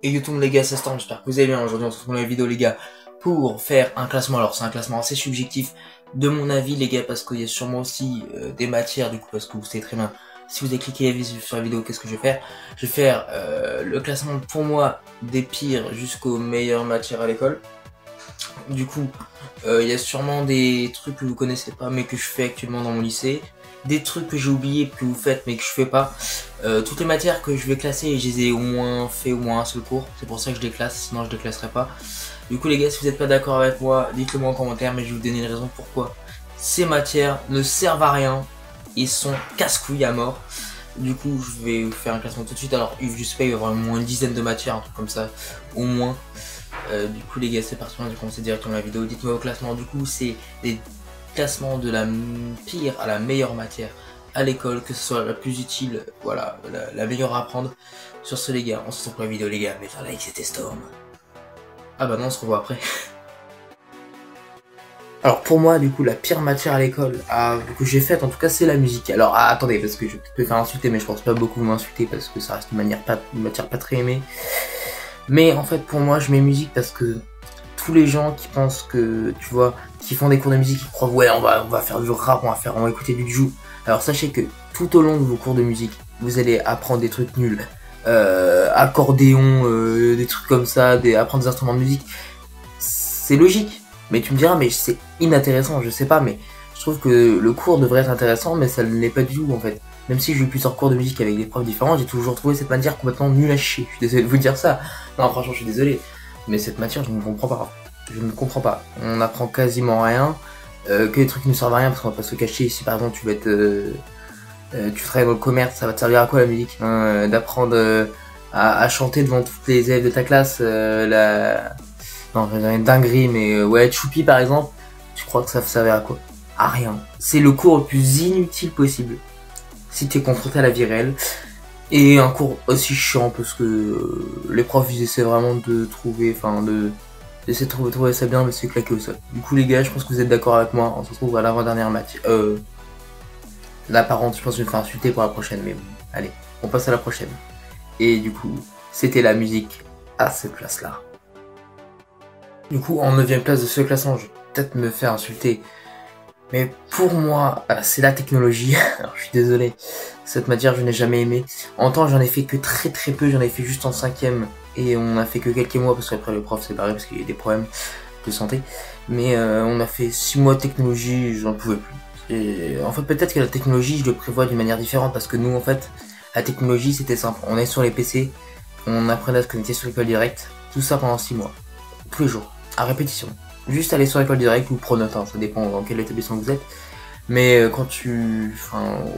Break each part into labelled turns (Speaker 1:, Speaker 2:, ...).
Speaker 1: Et YouTube les gars, c'est Storm, j'espère que vous allez bien. Aujourd'hui on se retrouve dans la vidéo les gars pour faire un classement. Alors c'est un classement assez subjectif de mon avis les gars, parce qu'il y a sûrement aussi des matières du coup, parce que vous savez très bien, si vous avez cliqué sur la vidéo, qu'est-ce que je vais faire? Je vais faire le classement pour moi des pires jusqu'aux meilleures matières à l'école. Du coup il y a sûrement des trucs que vous connaissez pas mais que je fais actuellement dans mon lycée, des trucs que j'ai oublié que vous faites mais que je fais pas. Toutes les matières que je vais classer, je les ai au moins fait au moins un seul cours, c'est pour ça que je les classe, sinon je les classerai pas. Du coup les gars, si vous n'êtes pas d'accord avec moi, dites-le moi en commentaire, mais je vais vous donner une raison pourquoi ces matières ne servent à rien, ils sont casse-couilles à mort. Du coup je vais vous faire un classement tout de suite. Alors je sais pas, il va y avoir au moins une dizaine de matières, un truc comme ça, au moins. Du coup les gars, c'est parti, on va commencer directement la vidéo. Dites-moi au classement, du coup c'est des classements de la pire à la meilleure matière à l'école, que ce soit la plus utile, voilà, la meilleure à apprendre. Sur ce les gars, on se retrouve pour la vidéo les gars, mettez un like, c'était Storm. Ah bah non, on se revoit après. Alors pour moi du coup la pire matière à l'école que j'ai faite en tout cas, c'est la musique. Alors attendez, parce que je peux faire insulter, mais je pense pas beaucoup m'insulter parce que ça reste une matière pas très aimée. Mais en fait pour moi je mets musique parce que tous les gens qui pensent que, tu vois, qui font des cours de musique, ils croient ouais on va faire du rap, on va écouter du jou. Alors sachez que tout au long de vos cours de musique, vous allez apprendre des trucs nuls. Accordéon, des trucs comme ça, apprendre des instruments de musique. C'est logique, mais tu me diras mais c'est inintéressant, je sais pas, mais je trouve que le cours devrait être intéressant, mais ça ne l'est pas du tout en fait. Même si j'ai eu plusieurs cours de musique avec des profs différents, j'ai toujours trouvé cette matière complètement nulle à chier. Je suis désolé de vous dire ça. Non, franchement, je suis désolé. Mais cette matière, je ne comprends pas. Je ne comprends pas. On apprend quasiment rien. Que des trucs qui ne servent à rien, parce qu'on va pas se cacher. Si par exemple tu vas être, tu travailles dans le commerce, ça va te servir à quoi la musique, hein, d'apprendre à chanter devant toutes les élèves de ta classe, non, j'ai une dinguerie, mais ouais, Choupi par exemple, tu crois que ça servait à quoi? À rien. C'est le cours le plus inutile possible si t'es confronté à la vie réelle. Et un cours aussi chiant parce que les profs ils essaient vraiment de trouver, d'essayer de trouver ça bien, mais c'est claqué au sol. Du coup les gars, je pense que vous êtes d'accord avec moi, on se retrouve à l'avant-dernière matière. Là par contre, je pense que je vais me faire insulter pour la prochaine, mais bon, allez, on passe à la prochaine. Et du coup, c'était la musique à cette place-là. Du coup, en 9ème place de ce classement, je vais peut-être me faire insulter, mais pour moi, c'est la technologie. Alors, je suis désolé, cette matière, je n'ai jamais aimé. En temps, j'en ai fait que très peu, j'en ai fait juste en 5ème, et on a fait que quelques mois, parce qu'après le prof s'est barré, parce qu'il y a eu des problèmes de santé. Mais on a fait 6 mois de technologie, j'en pouvais plus. Et en fait, peut-être que la technologie, je le prévois d'une manière différente, parce que nous, en fait, la technologie, c'était simple. On est sur les PC, on apprenait à se connecter sur l'école directe, tout ça pendant 6 mois. Tous les jours, à répétition. Juste aller sur l'école directe ou Pronote, hein, ça dépend dans quel établissement vous êtes. Mais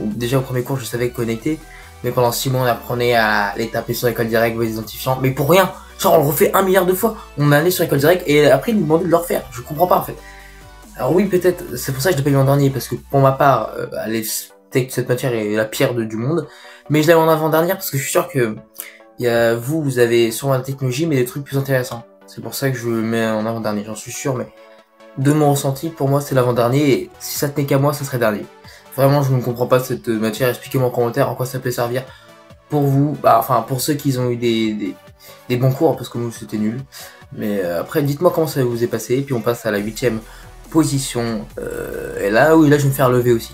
Speaker 1: déjà au premier cours je savais connecter, mais pendant 6 mois on apprenait à aller taper sur l'école directe, vos identifiants, mais pour rien. Genre on le refait 1 milliard de fois. On allait sur l'école directe et après ils nous demandaient de le refaire. Je comprends pas en fait. Alors oui, peut-être, c'est pour ça que je l'ai pas eu en dernier, parce que pour ma part, cette matière est la pire du monde. Mais je l'ai en avant-dernière parce que je suis sûr que vous avez sûrement la technologie, mais des trucs plus intéressants. C'est pour ça que je le mets en avant-dernier, j'en suis sûr, mais de mon ressenti, pour moi c'est l'avant-dernier, et si ça tenait qu'à moi, ça serait dernier. Vraiment, je ne comprends pas cette matière, expliquez-moi en commentaire en quoi ça peut servir pour vous, pour ceux qui ont eu des bons cours, parce que nous c'était nul. Mais après, dites-moi comment ça vous est passé, et puis on passe à la 8ème position, et là, oui, là je vais me faire lever aussi.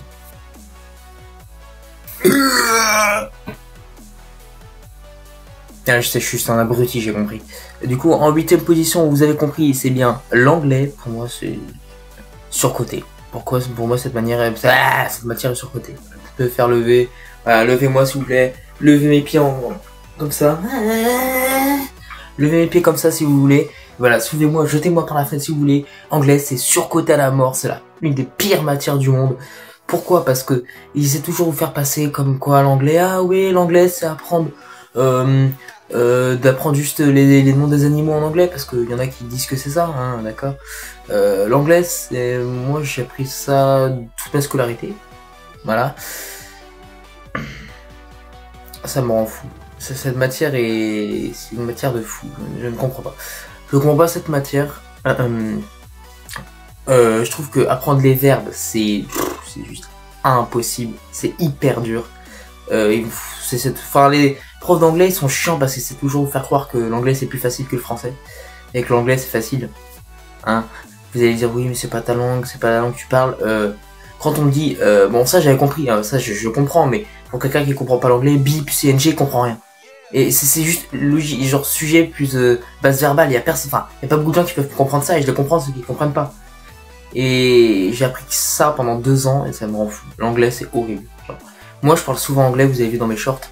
Speaker 1: Je sais, je suis juste un abruti, j'ai compris. Du coup, en 8ème position, vous avez compris, c'est bien l'anglais. Pour moi, c'est surcoté. Pourquoi? Pour moi, cette matière est surcotée. Je peux faire lever. Voilà, levez-moi s'il vous plaît. Levez mes pieds comme ça. Levez mes pieds comme ça si vous voulez. Voilà, soulevez-moi, jetez-moi par la fenêtre si vous voulez. Anglais, c'est surcoté à la mort. C'est l'une des pires matières du monde. Pourquoi? Parce que ils essaient toujours de vous faire passer comme quoi l'anglais. Ah oui, l'anglais, c'est apprendre. D'apprendre juste les noms des animaux en anglais, parce qu'il y en a qui disent que c'est ça, hein, d'accord. L'anglais, moi j'ai appris ça toute ma scolarité, voilà. Ça me rend fou. Cette matière c'est une matière de fou, je ne comprends pas. Je ne comprends pas cette matière. Je trouve que apprendre les verbes, c'est juste impossible, c'est hyper dur. profs d'anglais ils sont chiants parce que c'est toujours vous faire croire que l'anglais c'est plus facile que le français. Et que l'anglais c'est facile. Hein. Vous allez dire oui mais c'est pas ta langue, c'est pas la langue que tu parles. Quand on me dit, bon ça j'avais compris, hein, ça je comprends, mais pour quelqu'un qui comprend pas l'anglais, bip, CNG, il comprend rien. Et c'est juste logique, genre sujet plus base verbale, il y a personne, enfin, il y a pas beaucoup de gens qui peuvent comprendre ça et je le comprends ceux qui comprennent pas. Et j'ai appris ça pendant 2 ans et ça me rend fou. L'anglais c'est horrible. Genre, moi je parle souvent anglais, vous avez vu dans mes shorts,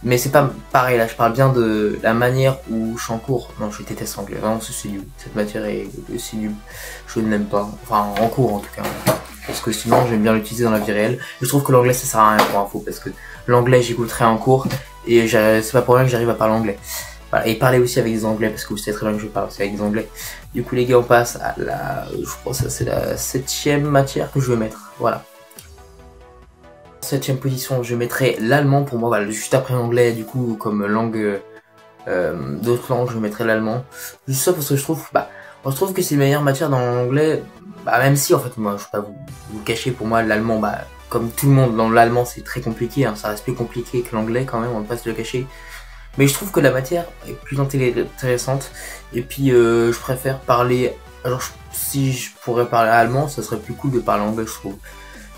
Speaker 1: mais c'est pas pareil là, je parle bien de la manière où je suis en cours. Non, je déteste l'anglais, vraiment c'est nul. Cette matière est nul. Je ne l'aime pas, enfin en cours en tout cas. Parce que sinon j'aime bien l'utiliser dans la vie réelle. Je trouve que l'anglais ça sert à rien pour info parce que l'anglais j'écouterai en cours et c'est pas pour rien que j'arrive à parler anglais. Voilà, et parler aussi avec des anglais parce que vous savez très bien que je parle aussi avec des anglais. Du coup les gars on passe à je crois que ça c'est la 7ème matière que je vais mettre. Voilà. 7ème position je mettrai l'allemand pour moi, voilà, juste après l'anglais du coup comme langue d'autres langues je mettrai l'allemand. Juste ça parce que je trouve que c'est la meilleure matière dans l'anglais. Bah même si en fait moi je vais pas vous le cacher, pour moi l'allemand comme tout le monde dans l'allemand c'est très compliqué, hein, ça reste plus compliqué que l'anglais quand même, on va pas se le cacher. Mais je trouve que la matière est plus intéressante et puis je préfère parler, alors si je pourrais parler allemand ça serait plus cool de parler anglais je trouve.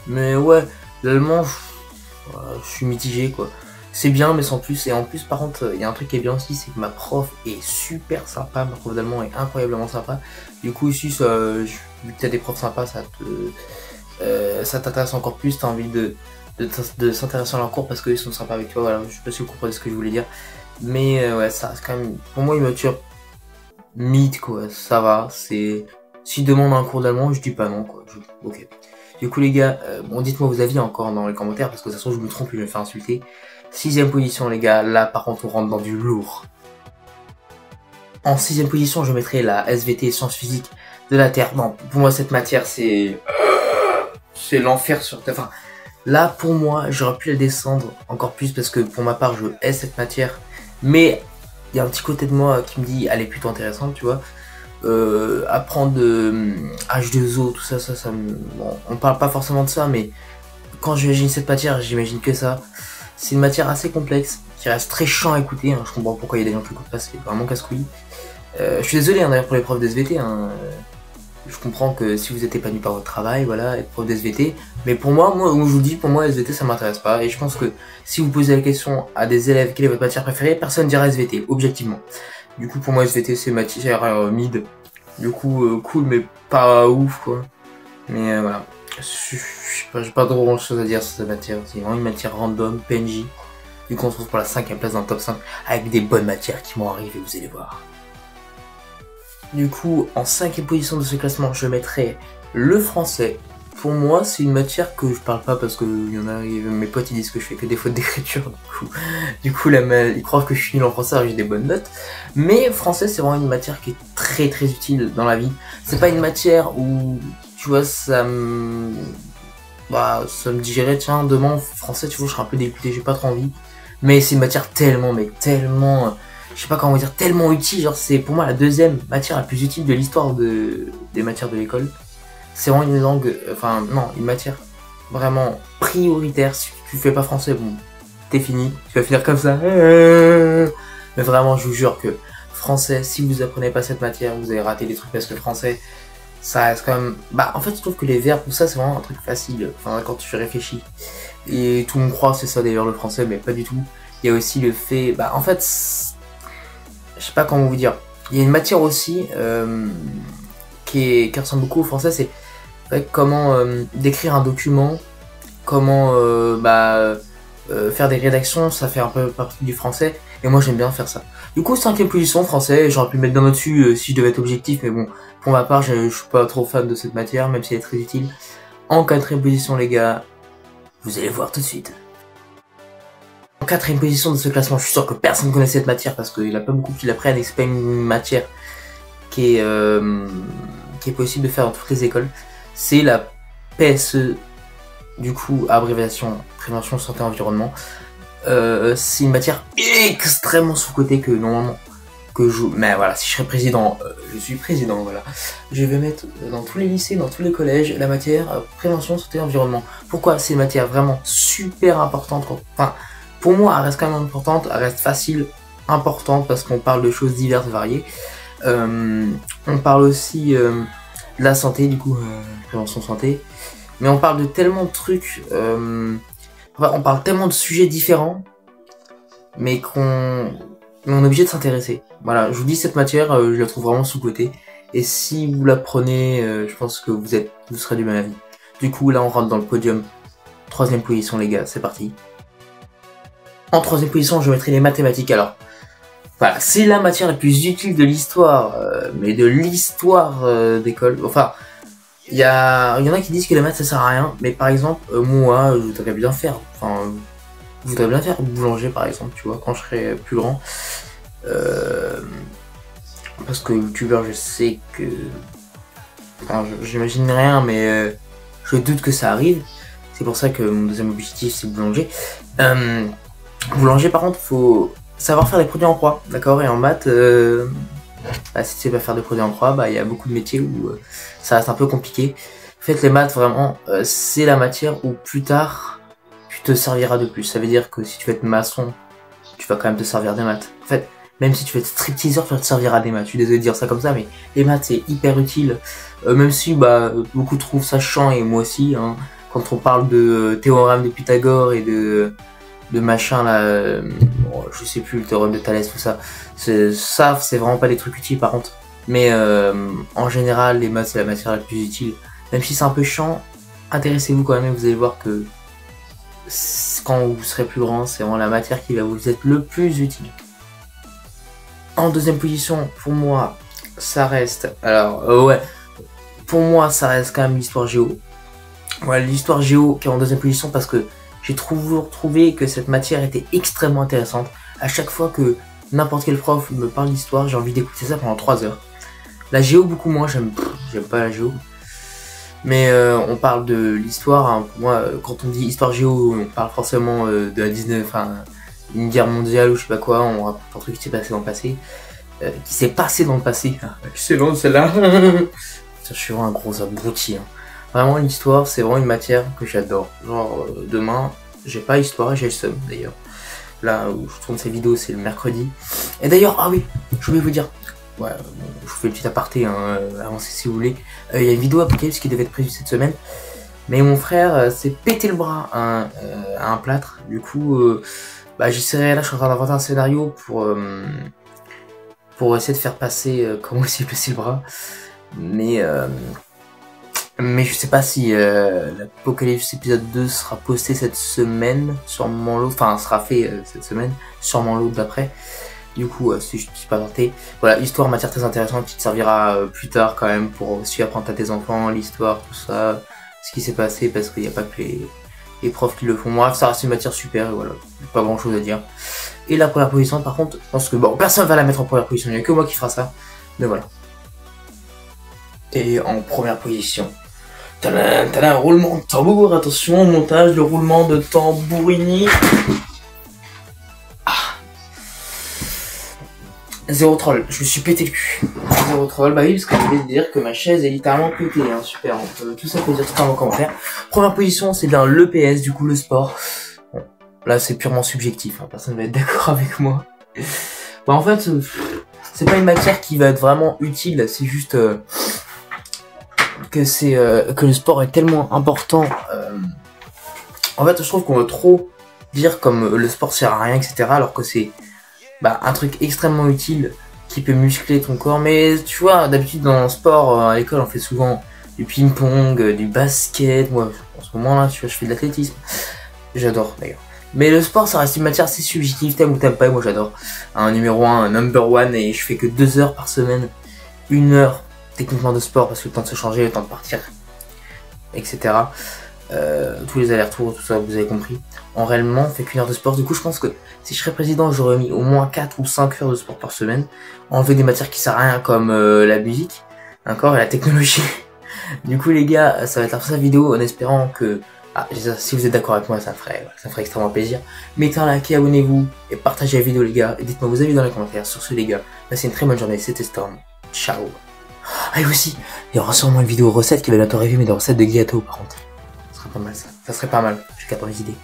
Speaker 1: Mais ouais l'allemand je suis mitigé quoi. C'est bien mais sans plus, et en plus par contre il y a un truc qui est bien aussi, c'est que ma prof est super sympa, ma prof d'allemand est incroyablement sympa. Du coup ici vu que t'as des profs sympas ça t'intéresse encore plus, t'as envie de s'intéresser à leur cours parce qu'ils sont sympas avec toi, voilà, je sais pas si vous comprenez ce que je voulais dire. Mais ouais ça c'est quand même pour moi une matière mythe quoi, ça va, c'est si demande un cours d'allemand je dis pas non quoi, ok. Du coup les gars, bon dites-moi vos avis encore dans les commentaires parce que de toute façon je me trompe et je vais me faire insulter. 6ème position les gars, là par contre on rentre dans du lourd. En 6ème position je mettrai la SVT sciences physiques de la Terre. Non, pour moi cette matière c'est l'enfer sur Terre. Enfin, là pour moi j'aurais pu la descendre encore plus parce que pour ma part je hais cette matière. Mais il y a un petit côté de moi qui me dit elle est plutôt intéressante tu vois. Apprendre H2O, tout ça, bon, on parle pas forcément de ça, mais quand j'imagine cette matière, j'imagine que ça. C'est une matière assez complexe, qui reste très chiant à écouter, hein. Je comprends pourquoi il y a des gens qui écoutent pas, c'est vraiment casse-couille. Je suis désolé hein, d'ailleurs pour les profs de SVT, hein. Je comprends que si vous êtes épanoui par votre travail, voilà, être prof de SVT, mais pour moi, je vous dis, pour moi SVT ça m'intéresse pas, et je pense que si vous posez la question à des élèves quelle est votre matière préférée, personne dira SVT, objectivement. Du coup pour moi SVT c'est matière mid. Du coup cool mais pas ouf quoi. Mais voilà. J'ai pas trop grand chose à dire sur cette matière. C'est vraiment une matière random, PNJ. Du coup on se retrouve pour la 5ème place dans le top 5 avec des bonnes matières qui vont arriver, vous allez voir. Du coup en 5ème position de ce classement je mettrai le français. Pour moi c'est une matière que je parle pas parce que il y en a, mes potes ils disent que je fais que des fautes d'écriture, du coup ils croient que je suis nul en français alors que j'ai des bonnes notes. Mais français c'est vraiment une matière qui est très très utile dans la vie. C'est pas une matière où tu vois ça me dirait tiens demain français tu vois je serais un peu dégoûté, j'ai pas trop envie. Mais c'est une matière tellement je sais pas comment dire, tellement utile, genre c'est pour moi la 2ème matière la plus utile de l'histoire des matières de l'école. C'est vraiment une langue, enfin non, une matière vraiment prioritaire. Si tu fais pas français, bon, t'es fini, tu vas finir comme ça. Mais vraiment, je vous jure que français, si vous apprenez pas cette matière, vous allez rater des trucs parce que français, ça reste quand même... en fait, je trouve que les verbes, tout ça, c'est vraiment un truc facile, enfin, quand tu réfléchis. Et tout le monde croit que c'est ça d'ailleurs le français, mais pas du tout. Il y a aussi le fait, en fait, je sais pas comment vous dire. Il y a une matière aussi qui ressemble beaucoup au français, c'est comment décrire un document, comment faire des rédactions, ça fait un peu partie du français, et moi j'aime bien faire ça. Du coup 5ème position français, j'aurais pu le mettre bien au-dessus si je devais être objectif, mais bon, pour ma part je suis pas trop fan de cette matière, même si elle est très utile. En 4ème position les gars, vous allez voir tout de suite. En 4ème position de ce classement, je suis sûr que personne ne connaît cette matière, parce qu'il n'y a pas beaucoup qui l'apprennent, et c'est pas une matière qui est possible de faire dans toutes les écoles. C'est la PSE, du coup, abréviation prévention santé environnement. C'est une matière extrêmement sous-cotée que normalement, mais voilà, si je serais président, je suis président, voilà. Je vais mettre dans tous les lycées, dans tous les collèges, la matière prévention santé environnement. Pourquoi? C'est une matière vraiment super importante, enfin, pour moi, elle reste quand même importante, elle reste facile, importante, parce qu'on parle de choses diverses, variées. On parle aussi de la santé, du coup, prévention santé. Mais on parle de tellement de trucs, on parle tellement de sujets différents, mais qu'on est obligé de s'intéresser. Voilà, je vous dis, cette matière, je la trouve vraiment sous-cotée. Et si vous la prenez, je pense que vous serez du même avis. Du coup, là, on rentre dans le podium. 3ème position, les gars, c'est parti. En 3ème position, je mettrai les mathématiques. Alors, voilà, c'est la matière la plus utile de l'histoire, mais de l'histoire d'école. Enfin, il y en a qui disent que les maths ça sert à rien, mais par exemple, moi, je voudrais bien faire. Enfin, je voudrais bien faire boulanger, par exemple, tu vois, quand je serai plus grand. Parce que youtubeur, je sais que... Enfin, j'imagine rien, mais je doute que ça arrive. C'est pour ça que mon 2ème objectif, c'est boulanger. Boulanger, par contre, faut savoir faire des produits en croix, d'accord. Et en maths, bah, si tu sais pas faire des produits en croix, bah il y a beaucoup de métiers où ça reste un peu compliqué. En fait, les maths, vraiment, c'est la matière où plus tard, tu te serviras de plus. Ça veut dire que si tu veux être maçon, tu vas quand même te servir des maths. En fait, même si tu veux être stripteaseur, tu vas te servir à des maths. Je suis désolé de dire ça comme ça, mais les maths, c'est hyper utile. Même si bah beaucoup trouvent ça chiant, et moi aussi, hein, quand on parle de théorème de Pythagore et de machin là, je sais plus, le théorème de Thalès, tout ça. Ça, c'est vraiment pas des trucs utiles par contre. Mais en général, les maths, c'est la matière la plus utile. Même si c'est un peu chiant, intéressez-vous quand même et vous allez voir que quand vous serez plus grand, c'est vraiment la matière qui va vous être le plus utile. En 2ème position, pour moi, ça reste... Alors, ouais, pour moi, ça reste quand même l'histoire géo. Ouais, l'histoire géo qui est en 2ème position parce que j'ai toujours trouvé que cette matière était extrêmement intéressante. À chaque fois que n'importe quel prof me parle d'histoire, j'ai envie d'écouter ça pendant 3 heures. La géo, beaucoup moins, j'aime pas la géo. Mais on parle de l'histoire, hein. Pour moi, quand on dit histoire géo, on parle forcément de la 19... Enfin, une guerre mondiale ou je sais pas quoi, on raconte un truc qui s'est passé dans le passé. Qui s'est passé dans le passé. C'est long celle-là. Je suis vraiment un gros abruti. Hein. Vraiment, l'histoire, c'est vraiment une matière que j'adore. Genre, demain, j'ai pas histoire, j'ai le seum d'ailleurs. Là où je tourne ces vidéos, c'est le mercredi. Et d'ailleurs, ah oui, je voulais vous dire, ouais, je vous fais le petit aparté, hein, avancez si vous voulez. Il y a une vidéo Apocalypse qui devait être prévue cette semaine. Mais mon frère s'est pété le bras à un plâtre. Du coup, bah, j'essaierai, là, je suis en train d'inventer un scénario pour essayer de faire passer comment il s'est blessé le bras. Mais je sais pas si l'Apocalypse épisode 2 sera posté cette semaine, sûrement l'autre, enfin sera fait cette semaine, sûrement l'autre d'après. Du coup, si je ne suis pas tenté. Voilà, histoire, matière très intéressante qui te servira plus tard quand même pour aussi apprendre à tes enfants, l'histoire, tout ça, ce qui s'est passé, parce qu'il n'y a pas que les profs qui le font. Bref, ça reste une matière super, et voilà, pas grand chose à dire. Et la première position, par contre, je pense que bon, personne va la mettre en première position, il n'y a que moi qui fera ça, mais voilà. Et en première position, t'as un roulement de tambour, attention, montage, le roulement de tambourini. Zéro troll, je me suis pété le cul. Zéro troll, bah oui, parce que je voulais dire que ma chaise est littéralement pétée, hein, super, on peut tout ça peut dire tout en commentaire. Première position, c'est bien l'EPS, du coup le sport. Bon, là c'est purement subjectif, hein, personne va être d'accord avec moi. Bah en fait, c'est pas une matière qui va être vraiment utile, c'est juste que le sport est tellement important. En fait, je trouve qu'on veut trop dire comme le sport sert à rien, etc. Alors que c'est un truc extrêmement utile qui peut muscler ton corps. Mais tu vois, d'habitude dans le sport, à l'école, on fait souvent du ping-pong, du basket. Moi, en ce moment là, tu vois, je fais de l'athlétisme. J'adore d'ailleurs. Mais le sport, ça reste une matière assez subjective, t'aimes ou t'aimes pas, et moi j'adore. Un numéro 1, un number 1, et je fais que 2 heures par semaine. 1 heure techniquement de sport, parce que le temps de se changer, le temps de partir, etc. Tous les allers-retours, tout ça, vous avez compris. En réellement, on fait qu'1 heure de sport. Du coup, je pense que si je serais président, j'aurais mis au moins 4 ou 5 heures de sport par semaine. Enlever des matières qui servent à rien, comme la musique, encore, et la technologie. Du coup, les gars, ça va être la fin de la vidéo, en espérant que... si vous êtes d'accord avec moi, ça me ferait extrêmement plaisir. Mettez un like, abonnez-vous, et partagez la vidéo, les gars. Et dites-moi vos avis dans les commentaires. Sur ce, les gars, passez une très bonne journée. C'était Storm. Ciao. Ah, et aussi, il y aura sûrement une vidéo recette qui va bientôt arriver, mais de recettes de gâteaux, par contre. Ça serait pas mal, ça. Ça serait pas mal. J'ai 14 idées.